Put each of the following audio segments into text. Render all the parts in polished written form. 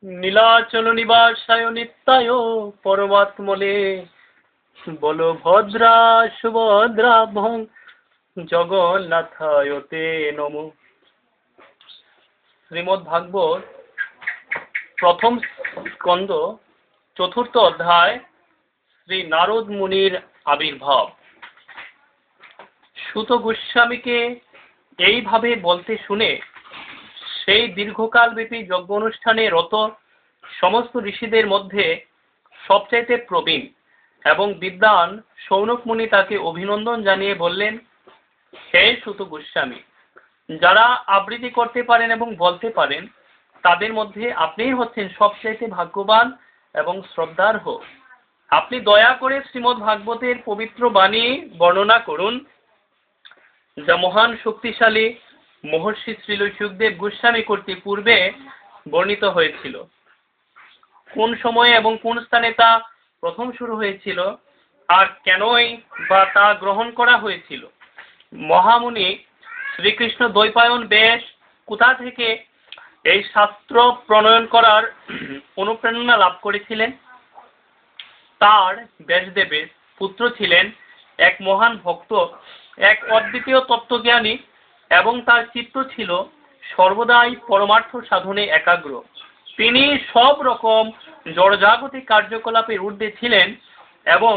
নীলাচল নিবাসায় নিত্যায় পরমাত্মলে বলভদ্রা সুভদ্রাভং জগন্নাথায় তে নমঃ। শ্রীমদ্ ভাগবত প্রথম স্কন্ধ চতুর্থ অধ্যায় শ্রী নারদ মুনির আবির্ভাব। সুত গোস্বামীকে এইভাবে বলতে শুনে সেই দীর্ঘকাল ব্যাপী যজ্ঞ অনুষ্ঠানে রত সমস্ত ঋষিদের মধ্যে সবচাইতে প্রবীণ এবং বিদ্বান শৌনক মুনি তাকে অভিনন্দন জানিয়ে বললেন, হে সুত গোস্বামী, যারা আবৃত্তি করতে পারেন এবং বলতে পারেন তাদের মধ্যে আপনিই হচ্ছেন সবচাইতে ভাগ্যবান এবং শ্রদ্ধার্হ। আপনি দয়া করে শ্রীমদ্ ভাগবতের পবিত্র বাণী বর্ণনা করুন, যা মহান শক্তিশালী মহর্ষি শ্রীল শুকদেব গোস্বামী কর্তৃক পূর্বে বর্ণিত হয়েছিল। কোন সময়ে এবং কোন স্থানে তা প্রথম শুরু হয়েছিল আর কেনই বা তা গ্রহণ করা হয়েছিল। মহামুনি শ্রীকৃষ্ণ দ্বৈপায়ন বেশ কোথা থেকে এই শাস্ত্র প্রণয়ন করার অনুপ্রেরণা লাভ করেছিলেন। তার ব্যাসদেবের পুত্র ছিলেন এক মহান ভক্ত, এক অদ্বিতীয় তত্ত্বজ্ঞানী, এবং তার চিত্ত ছিল সর্বদাই পরমার্থ সাধনে একাগ্র। তিনি সব রকম জড়জাগতিক কার্যকলাপের ঊর্ধ্বে ছিলেন এবং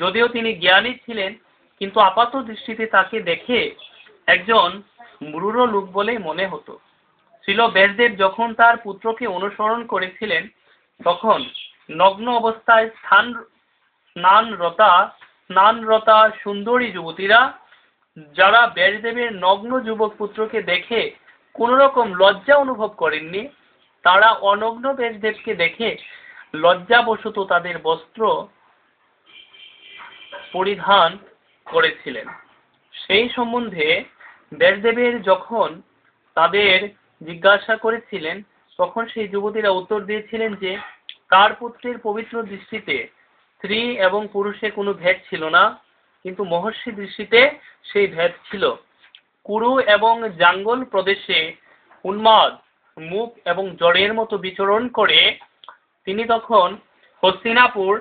যদিও তিনি জ্ঞানী ছিলেন কিন্তু আপাত দৃষ্টিতে তাকে দেখে একজন মূঢ় লোক বলে মনে হতো। শ্রীল ব্যাসদেব যখন তার পুত্রকে অনুসরণ করেছিলেন তখন নগ্ন অবস্থায় স্নানরতা সুন্দরী যুবতীরা, যারা ব্যাসদেবের নগ্ন যুবক পুত্রকে দেখে কোন রকম লজ্জা অনুভব করেননি, তারা অনগ্ন ব্যাসদেবকে দেখে লজ্জাবশত তাদের বস্ত্র পরিধান করেছিলেন। সেই সম্বন্ধে ব্যাসদেবের যখন তাদের জিজ্ঞাসা করেছিলেন তখন সেই যুবতীরা উত্তর দিয়েছিলেন যে তার পুত্রের পবিত্র দৃষ্টিতে স্ত্রী এবং পুরুষে কোনো ভেদ ছিল না, কিন্তু মহর্ষি দৃষ্টিতে সেই ভেদ ছিল। কুরু এবং জাঙ্গল প্রদেশে উন্মাদ মুখ এবং জড়ের মতো বিচরণ করে তিনি তখন হস্তিনাপুর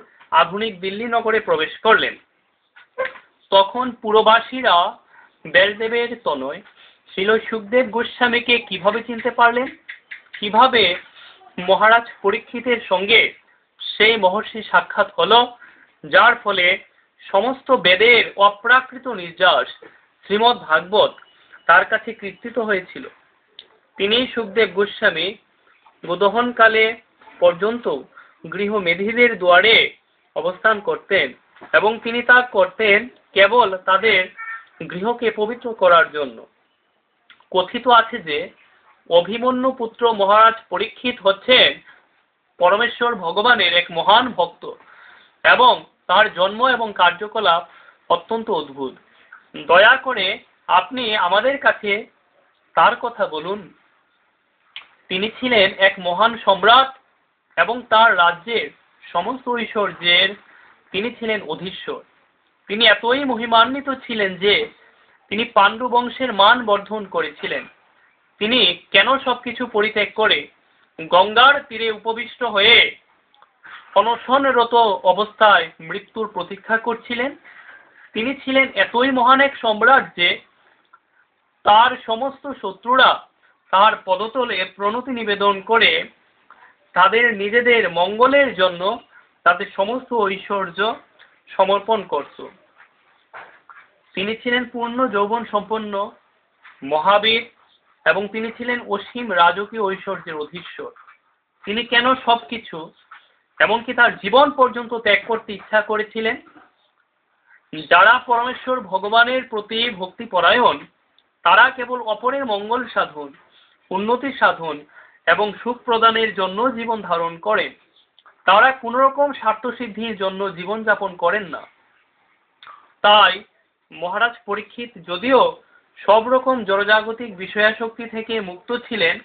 আধুনিক দিল্লি নগরে প্রবেশ করলেন। তখন পুরবাসীরা ব্যাসদেবের তনয় শ্রীল শুকদেব গোস্বামীকে কিভাবে চিনতে পারলেন, কিভাবে মহারাজ পরীক্ষিতের সঙ্গে সেই মহর্ষি সাক্ষাৎ হলো, যার ফলে সমস্ত বেদের অপ্রাকৃত নির্যাস শ্রীমদ্ ভাগবত তার কাছে কীর্তিত হয়েছিল। তিনি শুকদেব গোস্বামী গোদহনকালে পর্যন্ত গৃহ মেধিদের দুয়ারে অবস্থান করতেন এবং তিনি তা করতেন কেবল তাদের গৃহকে পবিত্র করার জন্য। কথিত আছে যে অভিমন্যু পুত্র মহারাজ পরীক্ষিত হচ্ছেন পরমেশ্বর ভগবানের এক মহান ভক্ত এবং তার জন্ম এবং কার্যকলাপ অত্যন্ত অদ্ভুত। দয়া করে আপনি আমাদের কাছে তার কথা বলুন। তিনি ছিলেন এক মহান সম্রাট এবং তার রাজ্যের সমস্ত ঐশ্বর্যের তিনি ছিলেন অধীশ্বর। তিনি এতই মহিমান্বিত ছিলেন যে তিনি পাণ্ডু বংশের মান বর্ধন করেছিলেন। তিনি কেন সবকিছু পরিত্যাগ করে গঙ্গার তীরে উপবিষ্ট হয়ে অনশনরত অবস্থায় মৃত্যুর প্রতীক্ষা করছিলেন। তিনি ছিলেন এতই মহান এক সম্রাট যে তার সমস্ত শত্রুরা তার পদতলে প্রণতি নিবেদন করে তাদের নিজেদের মঙ্গলের জন্য তাদের সমস্ত ঐশ্বর্য সমর্পণ করত। তিনি ছিলেন পূর্ণ যৌবন সম্পন্ন মহাবীর এবং তিনি ছিলেন অসীম রাজকীয় ঐশ্বর্যের অধীশ্বর। তিনি কেন সবকিছু এমনকি তার জীবন পর্যন্ত ত্যাগ করতে ইচ্ছা করেছিলেন। যারা পরমেশ্বর ভগবানের প্রতি ভক্তিপরায়ণ তারা কেবল অপরের মঙ্গল সাধন, উন্নতি সাধন এবং সুখ প্রদানের জন্য জীবন ধারণ করেন। তারা কোন রকম স্বার্থ সিদ্ধির জন্য জীবন যাপন করেন না। তাই মহারাজ পরীক্ষিত যদিও সব রকম জড়জাগতিক বিষয়াসক্তি থেকে মুক্ত ছিলেন,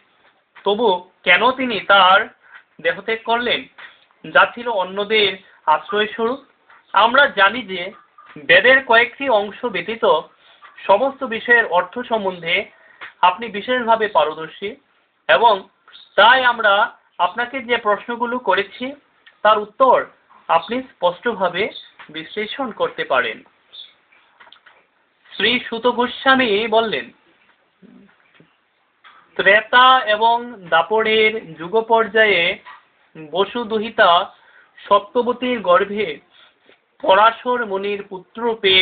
তবু কেন তিনি তার দেহত্যাগ করলেন, যা ছিল অন্যদের আশ্রয় স্বরূপ। আমরা জানি যে বেদের কয়েকটি অংশ ব্যতীত সমস্ত বিষয়ের অর্থ সম্বন্ধে আপনি বিশেষভাবে পারদর্শী এবং তাই আমরা আপনাকে যে প্রশ্নগুলো করেছি তার উত্তর আপনি স্পষ্টভাবে বিশ্লেষণ করতে পারেন। শ্রী সুত গোস্বামী বললেন, ত্রেতা এবং দাপরের যুগ পর্যায়ে বসুদুহিতা সত্যবতীর গর্ভে পরাশর মুনির পুত্ররূপে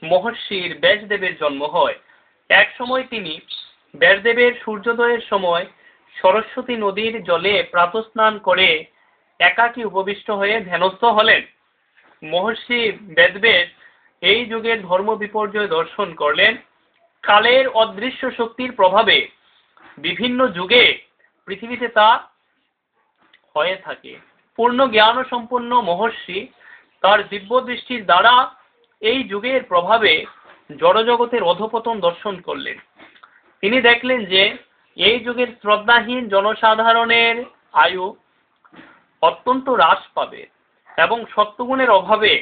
মহর্ষির ব্যাসদেবের জন্ম হয়। এক সময় তিনি ব্যাসদেবের সূর্যোদয়ের সময় সরস্বতী নদীর জলে প্রাতঃস্নান করে একাকী উপবিষ্ট হয়ে ধ্যানস্থ হলেন। মহর্ষি বেদব্যাস এই যুগের ধর্ম বিপর্যয় দর্শন করলেন। কালের অদৃশ্য শক্তির প্রভাবে বিভিন্ন যুগে পৃথিবীতে তা হয়ে থাকে। পূর্ণ জ্ঞান সম্পন্ন মহর্ষি তার দিব্য দৃষ্টির দ্বারা এই যুগের প্রভাবে জড়জগতের অধঃপতন দর্শন করলেন। তিনি দেখলেন যে এই যুগের শ্রদ্ধাহীন জনসাধারণের আয়ু অত্যন্ত হ্রাস পাবে এবং সত্যগুণের অভাবে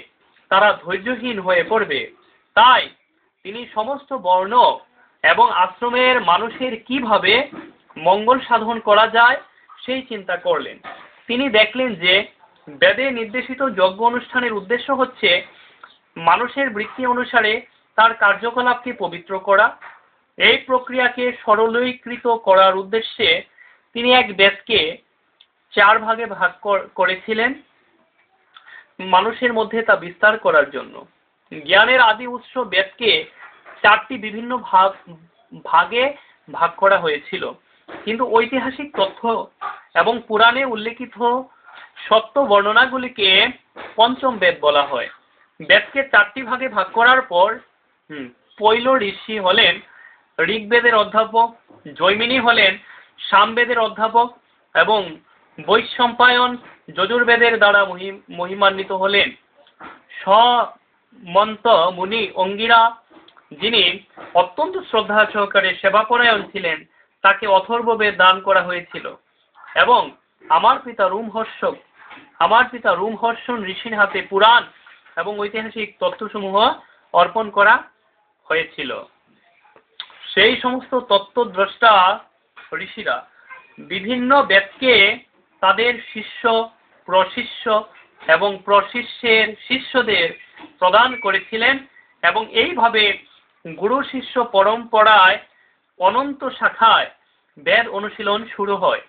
তারা ধৈর্যহীন হয়ে পড়বে। তাই তিনি সমস্ত বর্ণ এবং আশ্রমের মানুষের কিভাবে মঙ্গল সাধন করা যায় সেই চিন্তা করলেন। তিনি দেখলেন যে বেদে নির্দেশিত যজ্ঞ অনুষ্ঠানের উদ্দেশ্য হচ্ছে মানুষের বৃত্তি অনুসারে তার কার্যকলাপকে পবিত্র করা। এই প্রক্রিয়াকে সরলীকৃত করার উদ্দেশ্যে তিনি এক বেদকে 4 ভাগে ভাগ করেছিলেন মানুষের মধ্যে তা বিস্তার করার জন্য। জ্ঞানের আদি উৎস বেদকে 4টি বিভিন্ন ভাগে ভাগ করা হয়েছিল, কিন্তু ঐতিহাসিক তথ্য এবং পুরাণে উল্লেখিত সত্য বর্ণনাগুলিকে পঞ্চম বেদ বলা হয়। বেদকে 4টি ভাগে ভাগ করার পর পৈল ঋষি হলেন ঋগ্বেদের অধ্যাপক, জৈমিনী হলেন সামবেদের অধ্যাপক এবং বৈশম্পায়ন যজুর্বেদের দ্বারা মহিমান্বিত হলেন। সমন্ত মুনি অঙ্গিরা, যিনি অত্যন্ত শ্রদ্ধা সহকারে সেবাপরায়ণ ছিলেন, তাকে অথর্ববেদ দান করা হয়েছিল এবং আমার পিতা রোমহর্ষণ ঋষির হাতে পুরাণ এবং ঐতিহাসিক তথ্যসমূহ অর্পণ করা হয়েছিল। সেই সমস্ত তত্ত্বদ্রষ্টা ঋষিরা বিভিন্ন বেদকে তাদের শিষ্য, প্রশিষ্য এবং প্রশিষ্যের শিষ্যদের প্রদান করেছিলেন এবং এইভাবে গুরু শিষ্য পরম্পরায় অনন্ত শাখায় বেদ অনুশীলন শুরু হয়।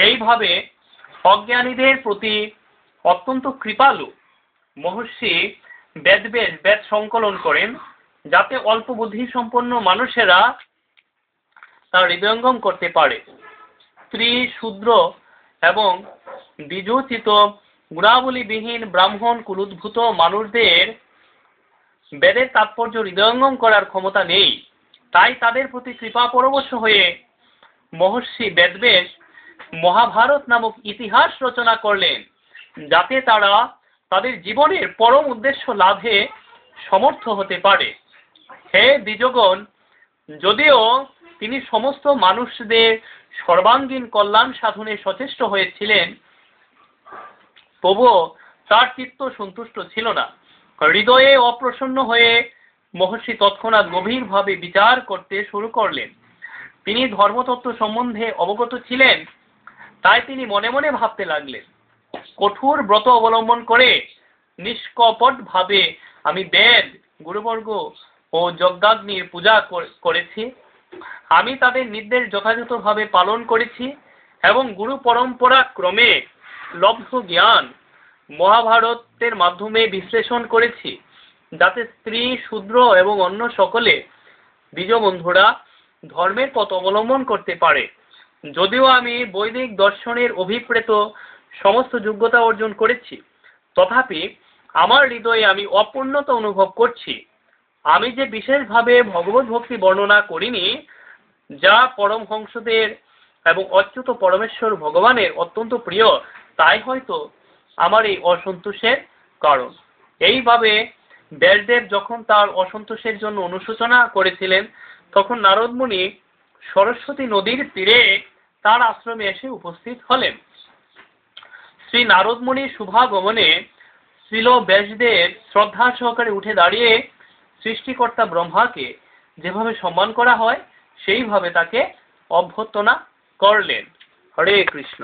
এইভাবে অজ্ঞানীদের প্রতি অত্যন্ত কৃপালু মহর্ষি বেদব্যাস বেদ সংকলন করেন, যাতে অল্প বুদ্ধি সম্পন্ন মানুষেরা তা হৃদয়ঙ্গম করতে পারে। স্ত্রী, শূদ্র এবং দ্বিজোচিত গুণাবলীবিহীন ব্রাহ্মণ কুলোদ্ভূত মানুষদের বেদের তাৎপর্য হৃদয়ঙ্গম করার ক্ষমতা নেই। তাই তাদের প্রতি কৃপা পরবশ হয়ে মহর্ষি বেদব্যাস মহাভারত নামক ইতিহাস রচনা করলেন, যাতে তারা তাদের জীবনের পরম উদ্দেশ্য লাভে সমর্থ হতে পারে। হে দ্বিজগণ, যদিও তিনি সমস্ত মানুষদের সর্বাঙ্গীন কল্যাণ সাধনে সচেষ্ট হয়েছিলেন, তবুও তার চিত্ত সন্তুষ্ট ছিল না। হৃদয়ে অপ্রসন্ন হয়ে মহর্ষি তৎক্ষণাৎ গভীরভাবে বিচার করতে শুরু করলেন। তিনি ধর্মতত্ত্ব সম্বন্ধে অবগত ছিলেন, তাই তিনি মনে মনে ভাবতে লাগলেন, কঠোর ব্রত অবলম্বন করে নিষ্কপট ভাবে আমি বেদ, গুরুবর্গ ও যজ্ঞাগ্নির পূজা করেছি। আমি তাদের নির্দেশ যথাযথভাবে পালন করেছি এবং গুরু পরম্পরা ক্রমে লব্ধ জ্ঞান মহাভারতের মাধ্যমে বিশ্লেষণ করেছি, যাতে স্ত্রী, শূদ্র এবং অন্য সকলে দ্বিজবন্ধুরা ধর্মের পথ অবলম্বন করতে পারে। যদিও আমি বৈদিক দর্শনের অভিপ্রেত সমস্ত যোগ্যতা অর্জন করেছি, তথাপি আমার হৃদয়ে আমি অপূর্ণতা অনুভব করছি। আমি যে বিশেষভাবে ভগবত ভক্তি বর্ণনা করিনি, যা পরমহংসদের এবং অচ্যুত পরমেশ্বর ভগবানের অত্যন্ত প্রিয়, তাই হয়তো আমার এই অসন্তোষের কারণ। এইভাবে ব্যাসদেব যখন তার অসন্তোষের জন্য অনুশোচনা করেছিলেন, তখন নারদ মুনি সরস্বতী নদীর তীরে তার আশ্রমে এসে উপস্থিত হলেন। শ্রী নারদ মুনির শুভাগমনে শ্রীল ব্যাসদেব শ্রদ্ধা সহকারে উঠে দাঁড়িয়ে সৃষ্টিকর্তা ব্রহ্মাকে যেভাবে সম্মান করা হয় সেইভাবে তাকে অভ্যর্থনা করলেন। হরে কৃষ্ণ।